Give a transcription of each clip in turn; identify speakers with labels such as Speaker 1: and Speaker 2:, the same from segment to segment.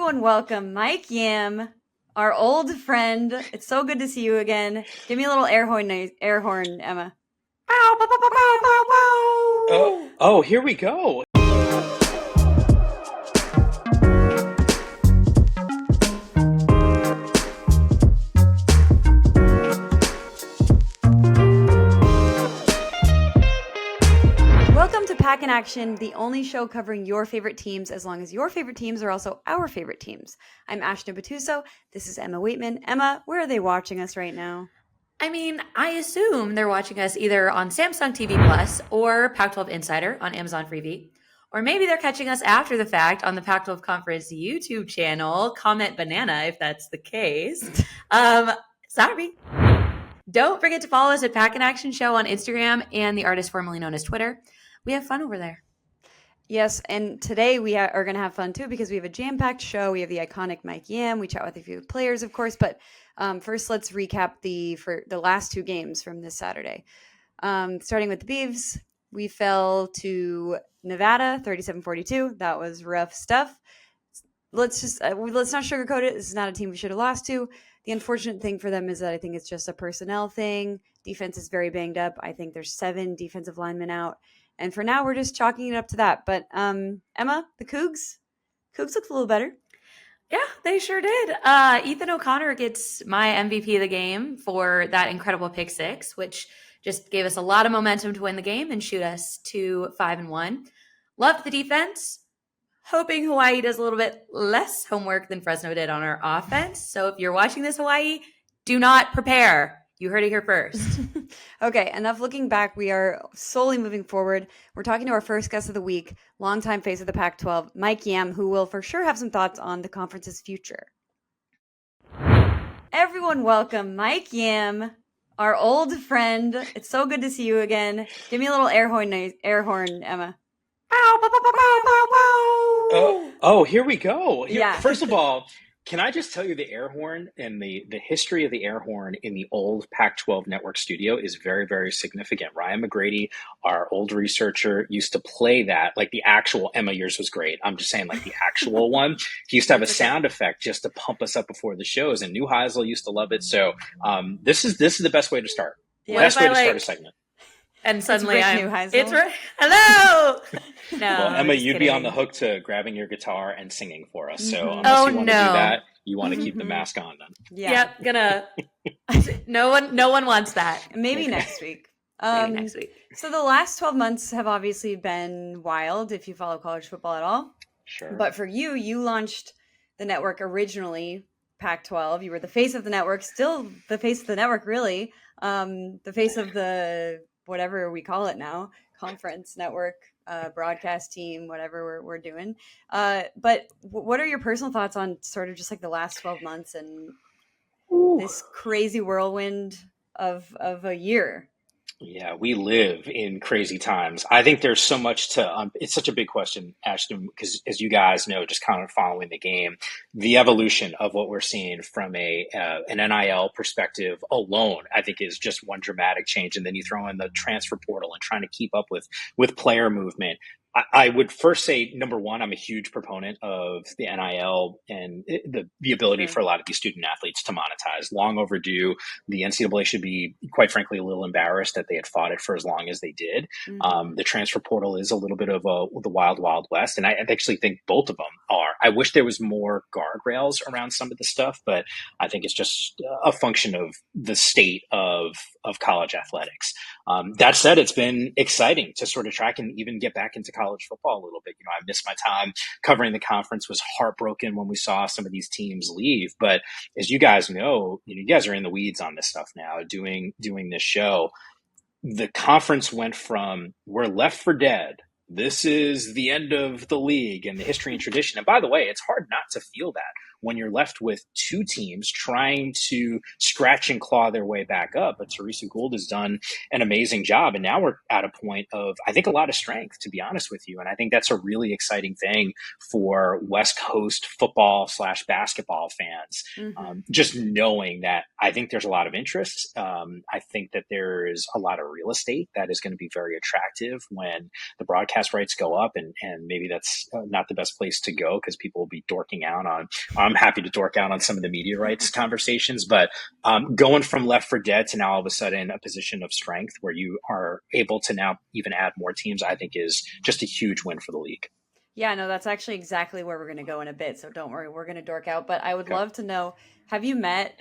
Speaker 1: Everyone welcome Mike Yam, our old friend. It's so good to see you again. Give me a little air horn, Emma. Bow, bow, bow, bow, bow, bow, bow.
Speaker 2: Oh, here we go.
Speaker 1: Welcome to Pack in Action, the only show covering your favorite teams as long as your favorite teams are also our favorite teams. I'm Ashtyn Butuso. This is Emma Weightman. Emma, where are they watching us right now?
Speaker 3: I mean, I assume they're watching us either on Samsung TV Plus or Pac-12 Insider on Amazon Freevee. Or maybe they're catching us after the fact on the Pac-12 Conference YouTube channel. Comment banana if that's the case. Sorry. Don't forget to follow us at Pack in Action Show on Instagram and the artist formerly known as Twitter. We have fun over there.
Speaker 1: Yes, and today we are going to have fun too because we have a jam-packed show. We have the iconic Mike Yam. We chat with a few players, of course, but first let's recap the last two games from this Saturday. Starting with the Beavs, we fell to Nevada, 37-42. That was rough stuff. Let's not sugarcoat it. This is not a team we should have lost to. The unfortunate thing for them is that I think it's just a personnel thing. Defense is very banged up. I think there's 7 defensive linemen out. And for now, we're just chalking it up to that. But Emma, the Cougs looked a little better.
Speaker 3: Yeah, they sure did. Ethan O'Connor gets my MVP of the game for that incredible pick six, which just gave us a lot of momentum to win the game and shoot us to 5-1. Loved the defense. Hoping Hawaii does a little bit less homework than Fresno did on our offense. So if you're watching this, Hawaii, do not prepare. You heard it here first.
Speaker 1: Okay, enough looking back. We are solely moving forward. We're talking to our first guest of the week, longtime face of the Pac-12, Mike Yam, who will for sure have some thoughts on the conference's future. Everyone welcome Mike Yam, our old friend. It's so good to see you again. Give me a little air horn, Emma. Bow, bow, bow, bow, bow, bow.
Speaker 2: Oh, here we go.
Speaker 1: Yeah.
Speaker 2: First of all, can I just tell you the air horn and the history of the air horn in the old Pac-12 network studio is very, very significant. Ryan McGrady, our old researcher, used to play that, like the actual, Emma, yours was great. I'm just saying like the actual one. He used to have a sound effect just to pump us up before the shows, and New Heisel used to love it. So this is the best way to start.
Speaker 3: Yeah,
Speaker 2: best way to start a segment.
Speaker 3: And suddenly
Speaker 1: it's
Speaker 3: right. Hello. No,
Speaker 2: well, Emma, you'd be on the hook to grabbing your guitar and singing for us. So unless you want to do that, you want to keep the mask on then.
Speaker 1: Yeah.
Speaker 3: Yep, gonna. No one wants that.
Speaker 1: Maybe next week.
Speaker 3: Maybe next week.
Speaker 1: So the last 12 months have obviously been wild if you follow college football at all.
Speaker 2: Sure.
Speaker 1: But for you launched the network originally, Pac-12. You were the face of the network, still the face of the network, really. The face of the whatever we call it now, conference network, broadcast team, whatever we're doing. But what are your personal thoughts on sort of just like the last 12 months and this crazy whirlwind of a year?
Speaker 2: Yeah, we live in crazy times. I think there's so much to, it's such a big question, Ashtyn, because as you guys know, just kind of following the game, the evolution of what we're seeing from an NIL perspective alone, I think is just one dramatic change. And then you throw in the transfer portal and trying to keep up with player movement. I would first say, number one, I'm a huge proponent of the NIL and the ability for a lot of these student athletes to monetize. Long overdue. The NCAA should be, quite frankly, a little embarrassed that they had fought it for as long as they did. The transfer portal is a little bit of the wild, wild west. And I actually think both of them are. I wish there was more guardrails around some of the stuff, but I think it's just a function of the state of college athletics. That said, it's been exciting to sort of track and even get back into college football a little bit. I missed my time covering the conference, was heartbroken when we saw some of these teams leave. But as you guys know, you guys are in the weeds on this stuff now, doing this show. The conference went from we're left for dead. This is the end of the league and the history and tradition. And by the way, it's hard not to feel that when you're left with two teams trying to scratch and claw their way back up. But Teresa Gould has done an amazing job. And now we're at a point of, I think, a lot of strength, to be honest with you. And I think that's a really exciting thing for West Coast football / basketball fans. Just knowing that I think there's a lot of interest. I think that there is a lot of real estate that is going to be very attractive when the broadcast rights go up. And maybe that's not the best place to go because people will be dorking out on, I'm happy to dork out on some of the media rights conversations, but going from left for dead to now all of a sudden a position of strength where you are able to now even add more teams, I think is just a huge win for the league.
Speaker 1: Yeah, no, that's actually exactly where we're going to go in a bit. So don't worry, we're going to dork out. But I would love to know, have you met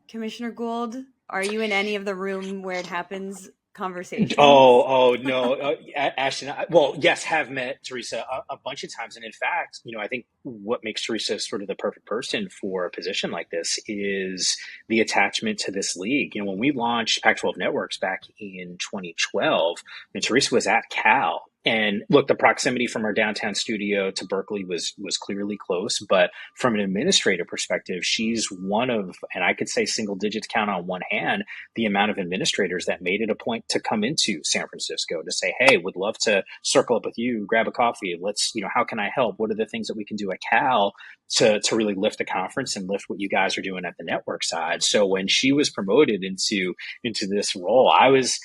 Speaker 1: Commissioner Gould? Are you in any of the room where it happens conversations?
Speaker 2: Oh no, Ashtyn. Well, yes, have met Teresa a bunch of times, and in fact, I think what makes Teresa sort of the perfect person for a position like this is the attachment to this league. When we launched Pac-12 Networks back in 2012, and Teresa was at Cal. And look, the proximity from our downtown studio to Berkeley was clearly close. But from an administrative perspective, she's one of, and I could say single digits count on one hand, the amount of administrators that made it a point to come into San Francisco to say, hey, would love to circle up with you, grab a coffee. Let's, how can I help? What are the things that we can do at Cal to really lift the conference and lift what you guys are doing at the network side? So when she was promoted into this role, I was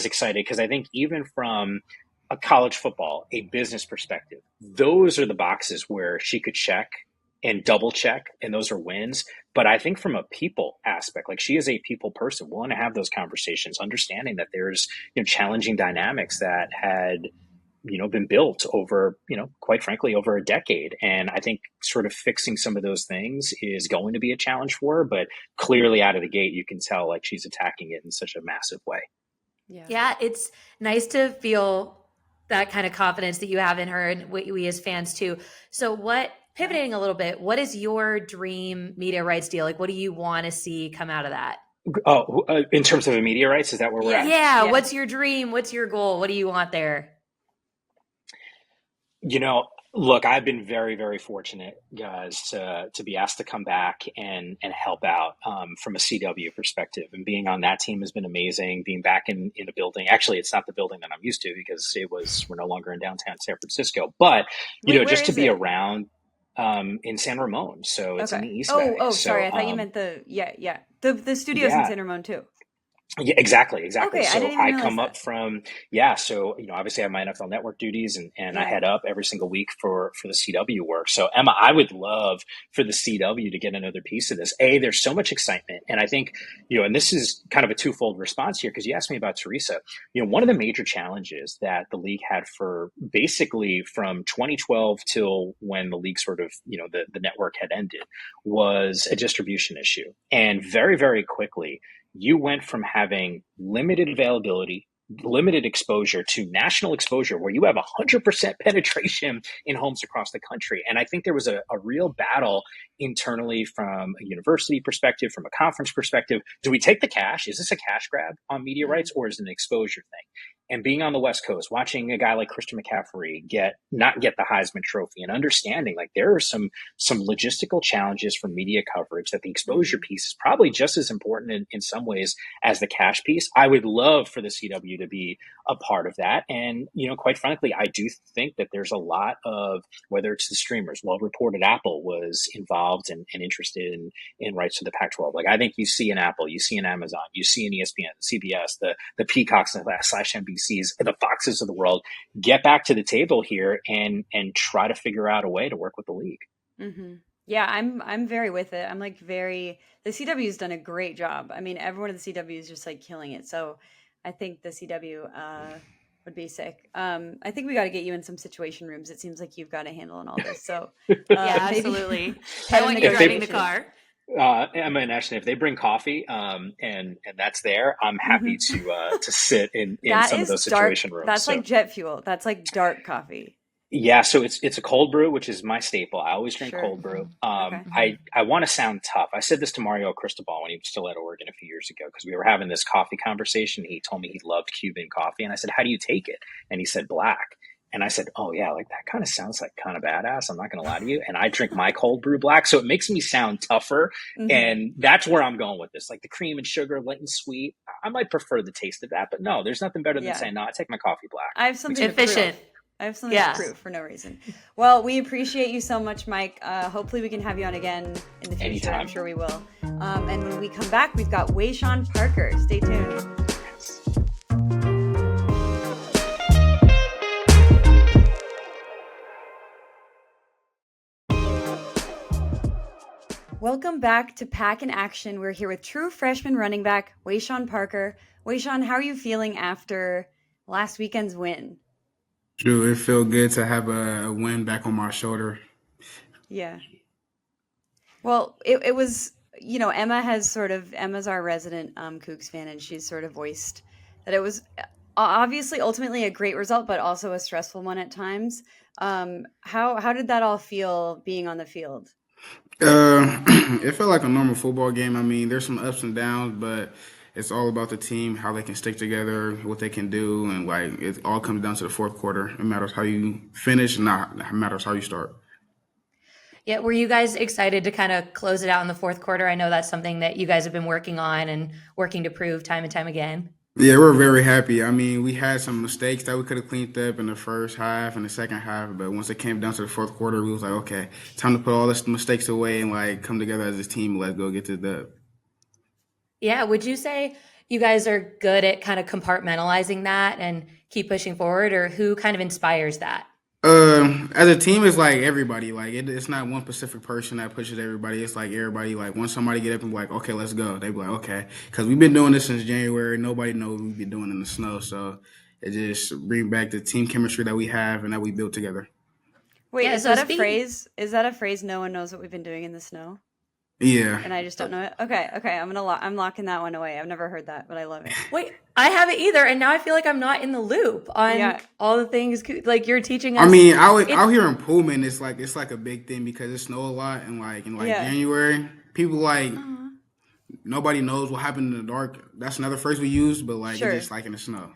Speaker 2: excited because I think even from a college football, a business perspective, those are the boxes where she could check and double check, and those are wins. But I think from a people aspect, like she is a people person, willing to have those conversations, understanding that there's challenging dynamics that had been built over, quite frankly, over a decade. And I think sort of fixing some of those things is going to be a challenge for her, but clearly out of the gate, you can tell like she's attacking it in such a massive way.
Speaker 3: Yeah, it's nice to feel that kind of confidence that you have in her, and we as fans too. So pivoting a little bit, what is your dream media rights deal? Like, what do you want to see come out of that?
Speaker 2: Oh, in terms of the media rights, is that where we're at?
Speaker 3: Yeah. What's your dream? What's your goal? What do you want there?
Speaker 2: Look, I've been very, very fortunate, guys, to be asked to come back and help out from a CW perspective. And being on that team has been amazing. Being back in a building, actually, it's not the building that I'm used to because we're no longer in downtown San Francisco. But just to be around in San Ramon, so it's in the East Bay.
Speaker 1: Oh, sorry, I thought you meant the studio's in San Ramon too.
Speaker 2: Yeah, exactly.
Speaker 1: Okay,
Speaker 2: So
Speaker 1: I
Speaker 2: come up from, so, obviously I have my NFL Network duties and I head up every single week for the CW work. So Emma, I would love for the CW to get another piece of this. There's so much excitement. And I think, and this is kind of a twofold response here because you asked me about Teresa. One of the major challenges that the league had for basically from 2012 till when the league sort of, the network had ended was a distribution issue. And very, very quickly, you went from having limited availability, limited exposure to national exposure where you have 100% penetration in homes across the country. And I think there was a real battle internally from a university perspective, from a conference perspective. Do we take the cash? Is this a cash grab on media rights or is it an exposure thing? And being on the West Coast, watching a guy like Christian McCaffrey not get the Heisman Trophy and understanding like there are some logistical challenges for media coverage that the exposure piece is probably just as important in some ways as the cash piece. I would love for the CW to be a part of that. And, quite frankly, I do think that there's a lot of, whether it's the streamers, well reported Apple was involved and interested in rights to the Pac-12. Like I think you see an Apple, you see an Amazon, you see an ESPN, CBS, the Peacocks / NBCs, the Foxes of the world, get back to the table here and try to figure out a way to work with the league.
Speaker 1: Mm-hmm. Yeah, I'm very with it. I'm like the CW's done a great job. I mean, everyone at the CW is just like killing it. So I think the CW would be sick. I think we got to get you in some situation rooms. It seems like you've got a handle on all this. So
Speaker 3: yeah, absolutely. I want you driving the car.
Speaker 2: Emma and Ashtyn, if they bring coffee and that's there, I'm happy to sit in some of those situation rooms.
Speaker 1: That's like jet fuel. That's like dark coffee.
Speaker 2: Yeah, so it's a cold brew, which is my staple. I always drink cold brew. Okay. I want to sound tough. I said this to Mario Cristobal when he was still at Oregon a few years ago because we were having this coffee conversation. He told me he loved Cuban coffee, and I said, "How do you take it?" And he said, "Black." And I said, oh yeah, like that kind of sounds like kind of badass. I'm not going to lie to you. And I drink my cold brew black. So it makes me sound tougher.
Speaker 1: Mhm.
Speaker 2: And that's where I'm going with this. Like the cream and sugar, light and sweet. I might prefer the taste of that, but no, there's nothing better than
Speaker 1: Yeah.
Speaker 2: saying, no, I take my coffee black.
Speaker 1: I have something to
Speaker 3: Efficient.
Speaker 1: prove. I have something to
Speaker 3: Yeah.
Speaker 1: prove for no reason. Well, we appreciate you so much, Mike. Hopefully we can have you on again in the future.
Speaker 2: Anytime.
Speaker 1: I'm sure we will. And when we come back, we've got Wayshawn Parker. Stay tuned. Welcome back to Pack in Action. We're here with true freshman running back, Wayshawn Parker. Wayshawn, how are you feeling after last weekend's win?
Speaker 4: True, it felt good to have a win back on my shoulder.
Speaker 1: Yeah. Well, it was, Emma's our resident Cougs fan, and she's sort of voiced that it was obviously ultimately a great result, but also a stressful one at times. How did that all feel being on the field?
Speaker 4: It felt like a normal football game. I mean, there's some ups and downs, but it's all about the team, how they can stick together, what they can do, and like it all comes down to the fourth quarter. It matters how you finish, not it matters how you start.
Speaker 3: Yeah, were you guys excited to kind of close it out in the fourth quarter? I know that's something that you guys have been working on and working to prove time and time again.
Speaker 4: Yeah, we're very happy. I mean, we had some mistakes that we could have cleaned up in the first half and the second half, but once it came down to the fourth quarter, we was like, okay, time to put all the mistakes away and like come together as a team. Let's go get to the dub.
Speaker 3: Yeah, would you say you guys are good at kind of compartmentalizing that and keep pushing forward, or who kind of inspires that?
Speaker 4: As a team, it's like everybody. Like it's not one specific person that pushes everybody. It's like everybody. Like once somebody get up and be like, okay, let's go. They be like, okay, because we've been doing this since January. Nobody knows what we've been doing in the snow. So it just bring back the team chemistry that we have and that we built together.
Speaker 1: Wait,
Speaker 3: Yeah,
Speaker 1: is
Speaker 3: so
Speaker 1: that a phrase? Is that a phrase? No one knows what we've been doing in the snow,
Speaker 4: Yeah.
Speaker 1: and I just don't know it. Okay, I'm I'm locking that one away. I've never heard that, but I love it.
Speaker 3: Wait, I haven't either, and now I feel like I'm not in the loop on
Speaker 1: Yeah.
Speaker 3: all the things like you're teaching us.
Speaker 4: I mean, out here in Pullman, it's like a big thing because it snow a lot and like in like
Speaker 1: Yeah.
Speaker 4: January, people like
Speaker 1: Aw.
Speaker 4: nobody knows what happened in the dark. That's another phrase we use, but like
Speaker 1: Sure.
Speaker 4: it's just like in the snow.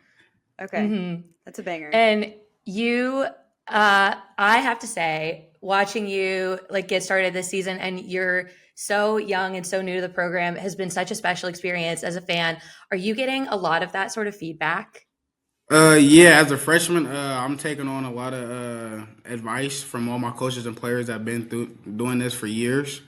Speaker 1: Okay,
Speaker 3: Mhm.
Speaker 1: that's a banger.
Speaker 3: And you, I have to say, watching you like get started this season, and you're so young and so new to the program, has been such a special experience as a fan. Are you getting a lot of that sort of feedback?
Speaker 4: Yeah, as a freshman, I'm taking on a lot of advice from all my coaches and players that have been through doing this for years.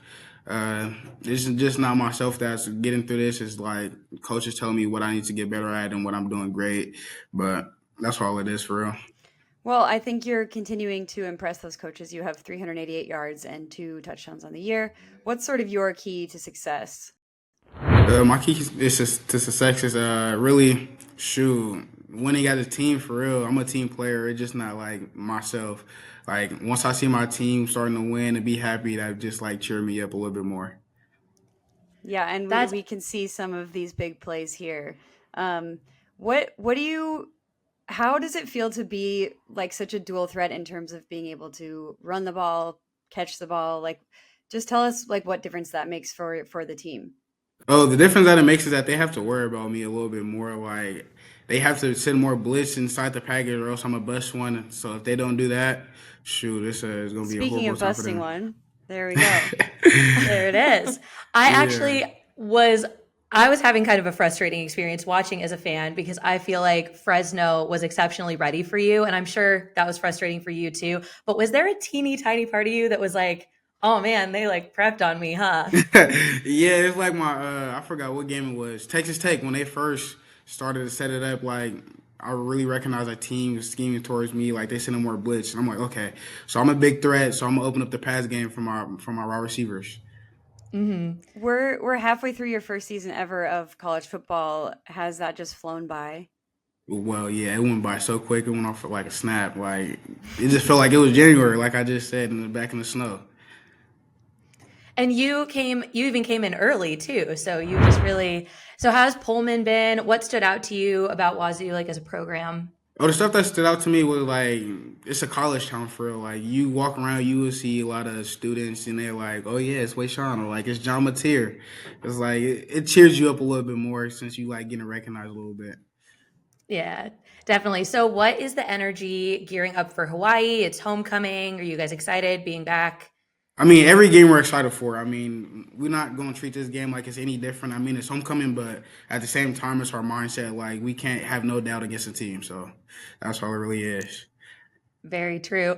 Speaker 4: This is just not myself that's getting through this. It's like coaches telling me what I need to get better at and what I'm doing great. But that's all it is for real.
Speaker 1: Well, I think you're continuing to impress those coaches. You have 388 yards and 2 touchdowns on the year. What's sort of your key to success?
Speaker 4: My key is to success is really winning as a team for real. I'm a team player. It's just not like myself. Like once I see my team starting to win and be happy, that just like cheer me up a little bit more.
Speaker 1: Yeah, and
Speaker 3: That's
Speaker 1: we can see some of these big plays here. What do you? How does it feel to be like such a dual threat in terms of being able to run the ball, catch the ball? Like, just tell us like what difference that makes for the team.
Speaker 4: Oh, the difference that it makes is that they have to worry about me a little bit more. Like they have to send more blitz inside the package, or else I'm a bust one. So if they don't do that, shoot, this is gonna be a
Speaker 1: Speaking
Speaker 4: horrible
Speaker 1: of
Speaker 4: time for
Speaker 1: busting
Speaker 4: them.
Speaker 1: one, there we go.
Speaker 3: There it is. I
Speaker 4: Yeah.
Speaker 3: actually I was having kind of a frustrating experience watching as a fan because I feel like Fresno was exceptionally ready for you, and I'm sure that was frustrating for you too. But was there a teeny tiny part of you that was like, "Oh man, they like prepped on me, huh?"
Speaker 4: Yeah, it's like my I forgot what game it was. Texas Tech when they first started to set it up, like I really recognized a team was scheming towards me, like they sending more blitz. And I'm like, okay, so I'm a big threat, so I'm gonna open up the pass game from my wide receivers.
Speaker 3: Mm-hmm.
Speaker 1: We're halfway through your first season ever of college football. Has that just flown by?
Speaker 4: Well, yeah, it went by so quick. It went off like a snap. Like it just felt like it was January, like I just said, back in the snow.
Speaker 3: And you even came in early too. So you just really, so how's Pullman been? What stood out to you about Wazoo like as a program?
Speaker 4: Oh, the stuff that stood out to me was like it's a college town for real. Like you walk around, you will see a lot of students, and they're like, "Oh yeah, it's Wayshawn," or like it's John Mateer. It's like it cheers you up a little bit more since you like getting recognized a little bit.
Speaker 3: Yeah, definitely. So, what is the energy gearing up for Hawaii? It's homecoming. Are you guys excited being back?
Speaker 4: I mean, every game we're excited for. I mean, we're not going to treat this game like it's any different. I mean, it's homecoming, but at the same time, it's our mindset. Like, we can't have no doubt against the team. So that's all it really is.
Speaker 3: Very true.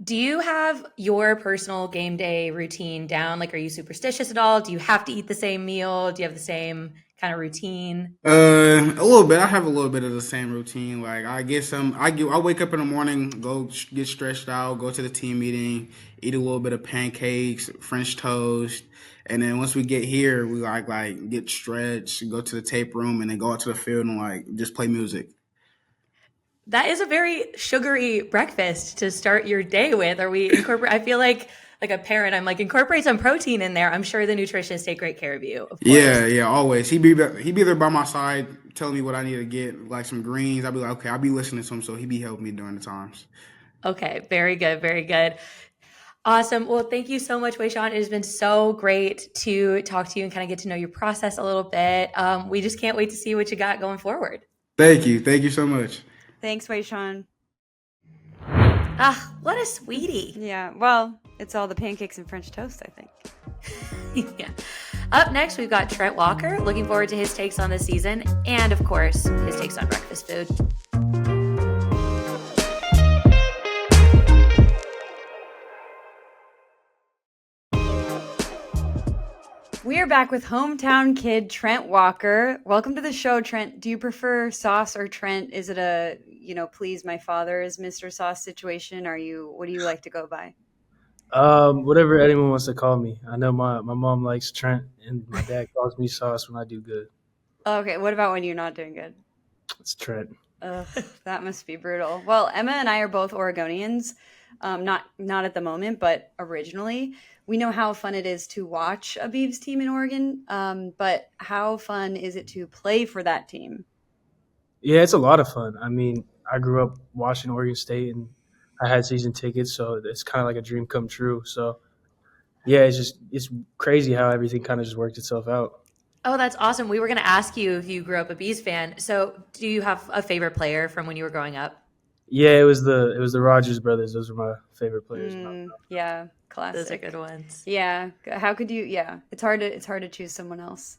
Speaker 3: Do you have your personal game day routine down? Like, are you superstitious at all? Do you have to eat the same meal? Do you have the same kind of routine?
Speaker 4: A little bit. I have a little bit of the same routine. Like I get some. I wake up in the morning, get stretched out, go to the team meeting, eat a little bit of pancakes, French toast, and then once we get here, we like get stretched, go to the tape room, and then go out to the field and like just play music.
Speaker 3: That is a very sugary breakfast to start your day with. Are we incorporate? I feel like a parent. I'm like incorporate some protein in there. I'm sure the nutritionists take great care of you, of
Speaker 4: Yeah,
Speaker 3: course.
Speaker 4: yeah, always. He be there by my side, telling me what I need to get, like some greens. I'll be like, okay, I'll be listening to him, so he be helping me during the times.
Speaker 3: Okay, very good, very good. Awesome. Well, thank you so much, Wayshawn. It has been so great to talk to you and kind of get to know your process a little bit. We just can't wait to see what you got going forward.
Speaker 4: Thank you so much.
Speaker 1: Thanks, Wayshawn.
Speaker 3: Ah, what a sweetie.
Speaker 1: Yeah, well, it's all the pancakes and French toast, I think.
Speaker 3: Yeah. Up next, we've got Trent Walker. Looking forward to his takes on this season and, of course, his takes on breakfast food.
Speaker 1: We are back with hometown kid Trent Walker. Welcome to the show, Trent. Do you prefer Sauce or Trent? Is it a, please my father is Mr. Sauce situation? What do you like to go by?
Speaker 5: Whatever anyone wants to call me. I know my mom likes Trent, and my dad calls me Sauce when I do good.
Speaker 1: Okay, what about when you're not doing good?
Speaker 5: It's Trent.
Speaker 1: Ugh, that must be brutal. Well, Emma and I are both Oregonians. Not at the moment, but originally. We know how fun it is to watch a Beavs team in Oregon, but how fun is it to play for that team?
Speaker 5: Yeah, it's a lot of fun. I mean, I grew up watching Oregon State, and I had season tickets, so it's kind of like a dream come true. So yeah, it's crazy how everything kind of just worked itself out.
Speaker 3: Oh, that's awesome. We were going to ask you if you grew up a Bees fan. So, do you have a favorite player from when you were growing up?
Speaker 5: Yeah, it was the Rogers brothers. Those were my favorite players.
Speaker 1: Yeah,
Speaker 3: Those are
Speaker 1: classic.
Speaker 3: good ones.
Speaker 1: Yeah, how could you? Yeah, it's hard to choose someone else.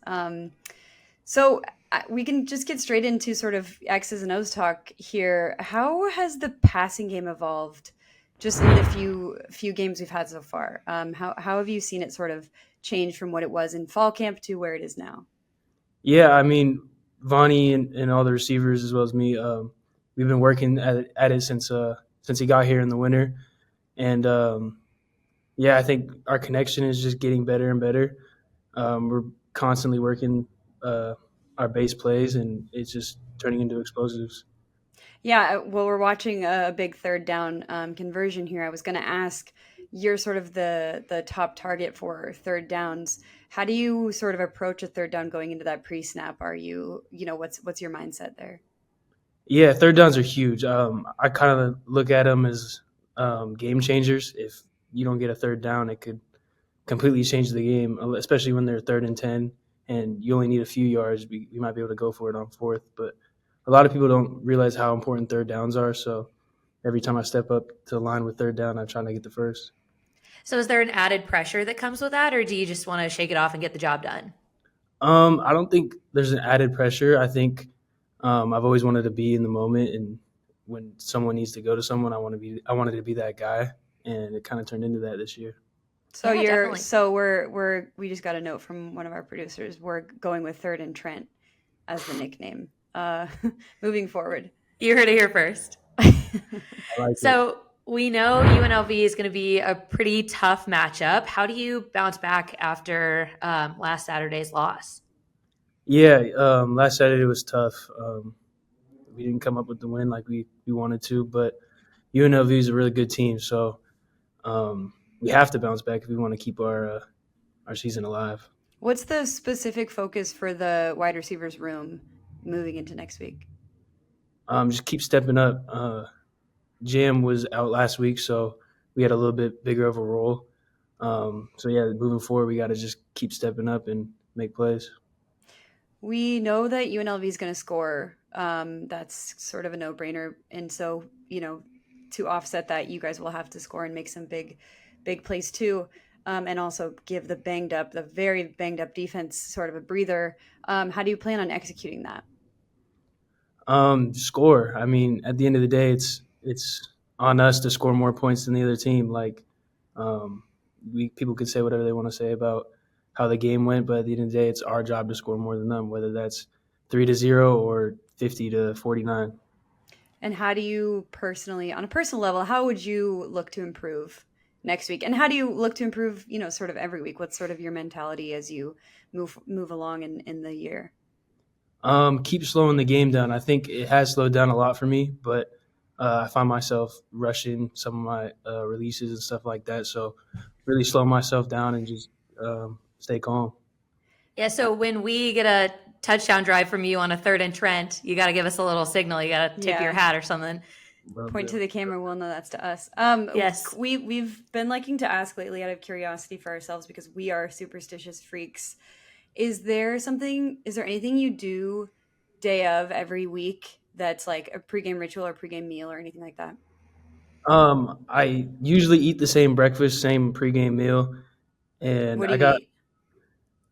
Speaker 1: So we can just get straight into sort of X's and O's talk here. How has the passing game evolved just in the few games we've had so far? How have you seen it sort of change from what it was in fall camp to where it is now?
Speaker 5: Yeah, I mean, Vonnie and all the receivers as well as me, we've been working at it since he got here in the winter, and yeah, I think our connection is just getting better and better. We're constantly working our base plays, and it's just turning into explosives.
Speaker 1: Yeah, well, we're watching a big third down conversion here. I was going to ask, you're sort of the top target for third downs. How do you sort of approach a third down going into that pre-snap? Are what's your mindset there?
Speaker 5: Yeah, third downs are huge. I kind of look at them as game changers. If you don't get a third down, it could completely change the game, especially when they're 3rd and 10 and you only need a few yards. You might be able to go for it on 4th, but a lot of people don't realize how important third downs are. So every time I step up to the line with third down, I'm trying to get the first.
Speaker 3: So, is there an added pressure that comes with that, or do you just want to shake it off and get the job done?
Speaker 5: I don't think there's an added pressure. I think I've always wanted to be in the moment, and when someone needs to go to someone, I wanted to be that guy, and it kind of turned into that this year.
Speaker 1: So
Speaker 3: Yeah, definitely.
Speaker 1: we just got a note from one of our producers. We're going with Third and Trent as the nickname. Moving forward.
Speaker 3: You heard it here first.
Speaker 5: I like it.
Speaker 3: So, we know UNLV is going to be a pretty tough matchup. How do you bounce back after last Saturday's loss?
Speaker 5: Yeah, last Saturday was tough. We didn't come up with the win like we wanted to, but UNLV is a really good team, so we have to bounce back if we want to keep our season alive.
Speaker 1: What's the specific focus for the wide receivers room moving into next week?
Speaker 5: Just keep stepping up. Jam was out last week, so we had a little bit bigger of a role. So yeah, moving forward, we got to just keep stepping up and make plays.
Speaker 1: We know that UNLV is going to score That's sort of a no-brainer. And so, to offset that, you guys will have to score and make some big plays too. And also give the very banged up defense sort of a breather. How do you plan on executing that?
Speaker 5: Score. I mean, at the end of the day, it's on us to score more points than the other team. Like, people could say whatever they want to say about how the game went, but at the end of the day, it's our job to score more than them, whether that's 3-0 or 50-49.
Speaker 1: And how do you personally, on a personal level, how would you look to improve next week? And how do you look to improve, sort of every week? What's sort of your mentality as you move along in the year?
Speaker 5: Keep slowing the game down. I think it has slowed down a lot for me, but I find myself rushing some of my releases and stuff like that. So really slow myself down and just stay calm.
Speaker 3: Yeah, so when we get a touchdown drive from you on a 3rd and Trent, you got to give us a little signal. You got to tip your hat or something.
Speaker 1: Point to the camera. We'll know that's to us.
Speaker 3: Yes.
Speaker 1: We've been liking to ask lately out of curiosity for ourselves because we are superstitious freaks. Is there anything you do day of every week that's like a pregame ritual or pregame meal or anything like that?
Speaker 5: I usually eat the same breakfast, same pregame meal. And
Speaker 1: What do you eat?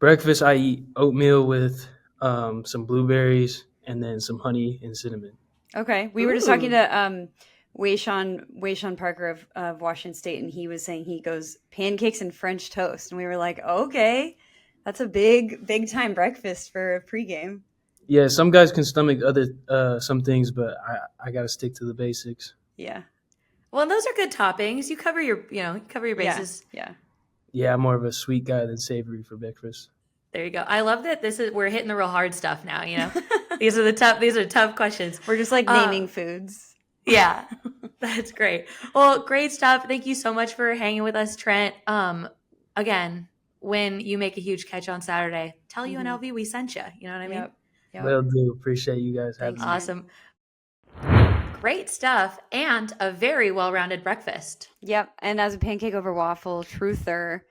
Speaker 5: Breakfast, I eat oatmeal with some blueberries and then some honey and cinnamon.
Speaker 1: Okay. We were just talking to Wayshawn Parker of Washington State, and he was saying he goes pancakes and French toast. And we were like, okay, that's a big time breakfast for a pregame.
Speaker 5: Yeah, some guys can stomach some things, but I got to stick to the basics.
Speaker 1: Yeah.
Speaker 3: Well, those are good toppings. You cover your bases.
Speaker 1: Yeah,
Speaker 5: I'm more of a sweet guy than savory for breakfast.
Speaker 3: There you go. I love that we're hitting the real hard stuff now, These are tough questions.
Speaker 1: We're just like naming foods.
Speaker 3: Yeah. That's great. Well, great stuff. Thank you so much for hanging with us, Trent. Again, when you make a huge catch on Saturday, tell UNLV we sent you. You know what I mean?
Speaker 1: Yep.
Speaker 5: Will do. Appreciate you guys having me.
Speaker 3: Awesome. Great stuff and a very well-rounded breakfast.
Speaker 1: Yep. And as a pancake over waffle truther,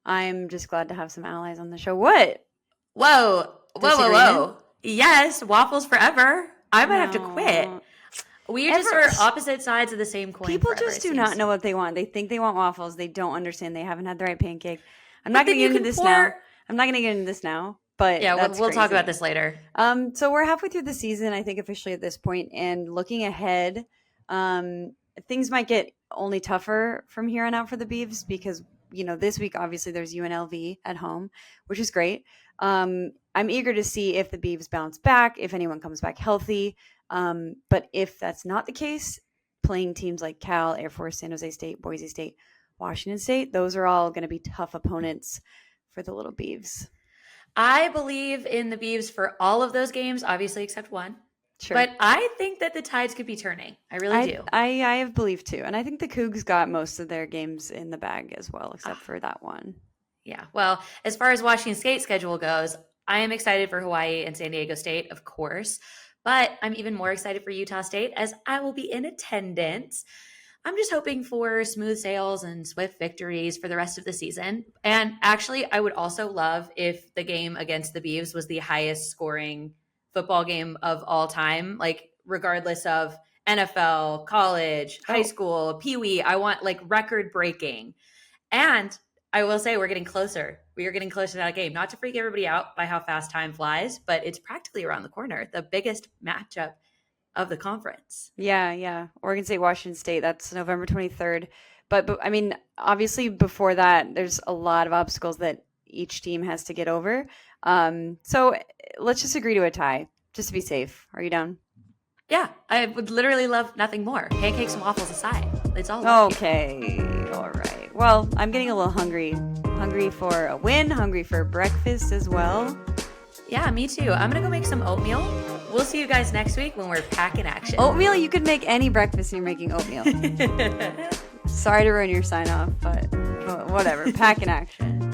Speaker 1: I'm just glad to have some allies on the show. What?
Speaker 3: Whoa. Yes, waffles forever. I might have to quit. We just are opposite sides of the same coin.
Speaker 1: People
Speaker 3: forever,
Speaker 1: just do not know what they want. They think they want waffles. They don't understand. They haven't had the right pancake. I'm not going to get into this now. But
Speaker 3: yeah, we'll talk about this later.
Speaker 1: So we're halfway through the season, I think, officially at this point, and looking ahead, things might get only tougher from here on out for the Beavs because this week obviously there's UNLV at home, which is great. I'm eager to see if the Beavs bounce back, if anyone comes back healthy. But if that's not the case, playing teams like Cal, Air Force, San Jose State, Boise State, Washington State, those are all going to be tough opponents for the little Beavs.
Speaker 3: I believe in the Beavs for all of those games, obviously except one.
Speaker 1: Sure.
Speaker 3: But I think that the tides could be turning. I really do.
Speaker 1: I have belief too. And I think the Cougs got most of their games in the bag as well, except for that one.
Speaker 3: Yeah. Well, as far as Washington State schedule goes, I am excited for Hawaii and San Diego State, of course. But I'm even more excited for Utah State as I will be in attendance. I'm just hoping for smooth sails and swift victories for the rest of the season. And actually, I would also love if the game against the Beavs was the highest scoring football game of all time, like regardless of NFL, college, high school, Pee-wee. I want like record breaking. And I will say we're getting closer. We are getting closer to that game. Not to freak everybody out by how fast time flies, but it's practically around the corner. The biggest matchup of the conference.
Speaker 1: Yeah. Oregon State, Washington State. That's November 23rd. But I mean, obviously before that, there's a lot of obstacles that each team has to get over. So let's just agree to a tie, just to be safe. Are you down?
Speaker 3: Yeah, I would literally love nothing more. Pancakes and waffles aside. It's all
Speaker 1: okay. All right. Well, I'm getting a little hungry. Hungry for a win, hungry for breakfast as well.
Speaker 3: Yeah, me too. I'm going to go make some oatmeal. We'll see you guys next week when we're packing action.
Speaker 1: Oatmeal? You could make any breakfast and you're making oatmeal. Sorry to ruin your sign off, but whatever. Pack in action.